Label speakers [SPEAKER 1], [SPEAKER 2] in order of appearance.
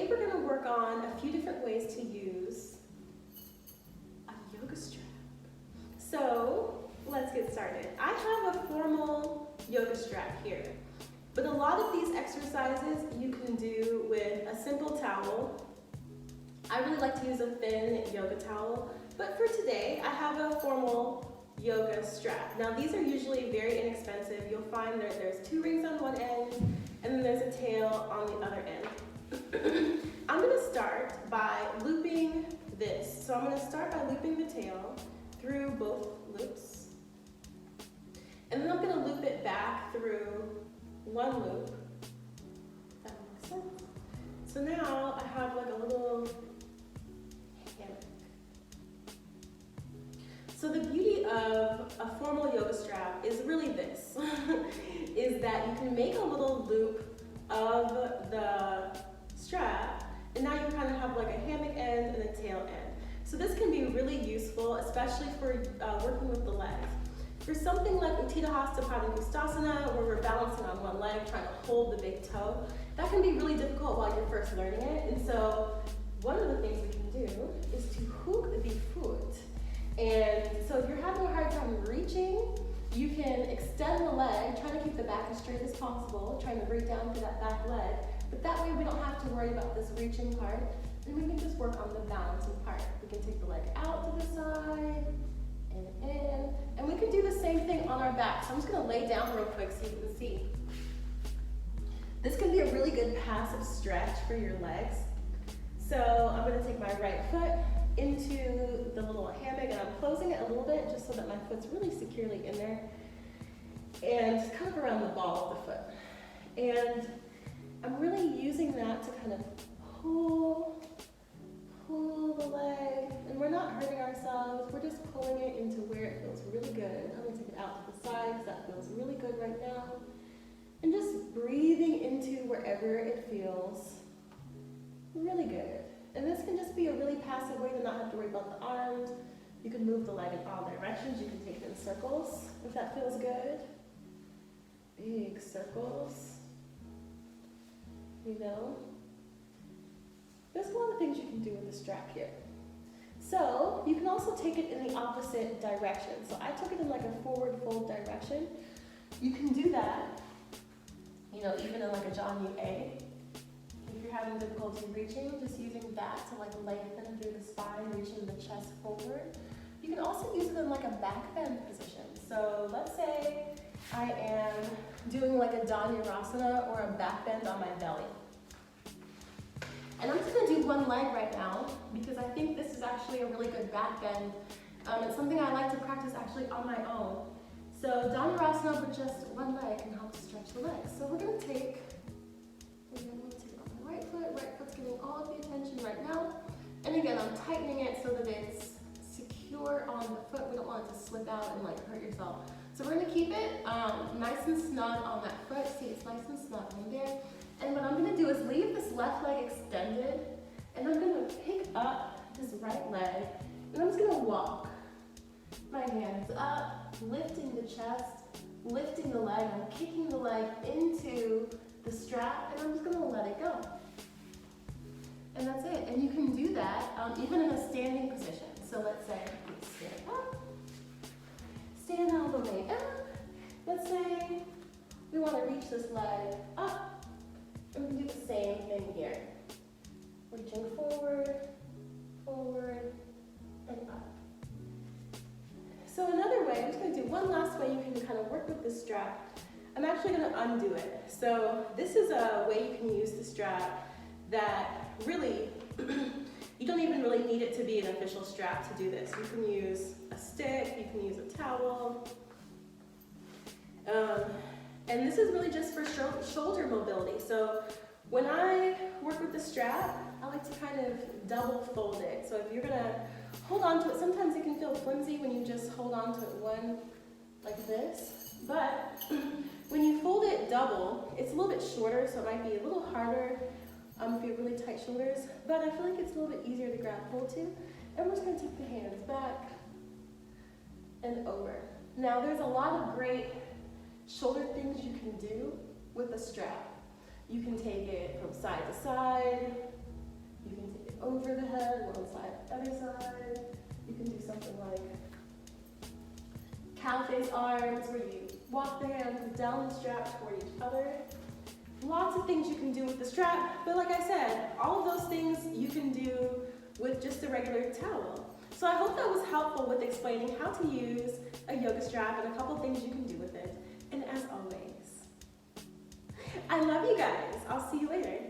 [SPEAKER 1] today we're going to work on a few different ways to use a yoga strap. So let's get started. I have a formal yoga strap here, but a lot of these exercises you can do with a simple towel. I really like to use a thin yoga towel, but for today I have a formal yoga strap. Now these are usually very inexpensive. You'll find that there's 2 rings on one end and then there's a tail on the other end. I'm going to start by looping this. So I'm going to start by looping the tail through both loops. And then I'm going to loop it back through one loop. If that makes sense. So now I have like a little hammock. So the beauty of a formal yoga strap is really this, is that you can make a little loop of the strap, and now you kind of have like a hammock end and a tail end. So this can be really useful, especially for working with the legs. For something like Utthita Hasta Padangusthasana, where we're balancing on one leg, trying to hold the big toe, that can be really difficult while you're first learning it. And so one of the things we can do is to hook the foot. And so if you're having a hard time reaching, you can extend the leg, try to keep the back as straight as possible, trying to reach down to that back leg. But that way we don't have to worry about this reaching part, and we can just work on the balancing part. We can take the leg out to the side, and in, and we can do the same thing on our back. So I'm just gonna lay down real quick so you can see. This can be a really good passive stretch for your legs. So I'm gonna take my right foot into the little hammock, and I'm closing it a little bit just so that my foot's really securely in there, and just kind of around the ball of the foot. And I'm really using that to kind of pull the leg, and we're not hurting ourselves, we're just pulling it into where it feels really good. I'm gonna take it out to the side because that feels really good right now. And just breathing into wherever it feels really good. And this can just be a really passive way to not have to worry about the arms. You can move the leg in all directions. You can take it in circles if that feels good. Big circles. You know? There's a lot of things you can do with the strap here. So you can also take it in the opposite direction. So I took it in like a forward fold direction. You can do that, you know, even in like a Janu A. If you're having difficulty reaching, just using that to like lengthen through the spine, reaching the chest forward. You can also use it in like a back bend position. So let's say I am doing like a Dhanurasana or a back bend on my belly. And I'm just gonna do one leg right now because I think this is actually a really good back bend. It's something I like to practice actually on my own. So Dhanurasana with just one leg can help to stretch the legs. So we're gonna take it on my right foot's getting all of the attention right now. And again, I'm tightening it so that it's secure on the foot. We don't want it to slip out and like hurt yourself. So we're gonna keep it nice and snug on that foot. See, it's nice and snug in there. And what I'm gonna do is leave this left leg extended, and I'm gonna pick up this right leg, and I'm just gonna walk. My hands up, lifting the chest, lifting the leg. I'm kicking the leg into the strap, and I'm just gonna let it go. And that's it. And you can do that even in a standing position. So let's say we stand up, stand all the way up. Let's say we want to reach this leg up. And we can do the same thing here. Reaching forward, and up. So another way, I'm just going to do one last way you can kind of work with this strap. I'm actually going to undo it. So this is a way you can use the strap that really, you don't even really need it to be an official strap to do this. You can use a stick, you can use a towel. And this is really just for shoulder mobility. So when I work with the strap, I like to kind of double fold it. So if you're gonna hold on to it, sometimes it can feel flimsy when you just hold on to it one like this. But when you fold it double, it's a little bit shorter, so it might be a little harder if you have really tight shoulders. But I feel like it's a little bit easier to grab hold to. And we're just gonna take the hands back and over. Now there's a lot of great shoulder things you can do with a strap. You can take it from side to side. You can take it over the head, one side, other side. You can do something like cow face arms, where you walk the hands down the strap toward each other. Lots of things you can do with the strap, but like I said, all of those things you can do with just a regular towel. So I hope that was helpful with explaining how to use a yoga strap and a couple things you can do with it. And as always, I love you guys. I'll see you later.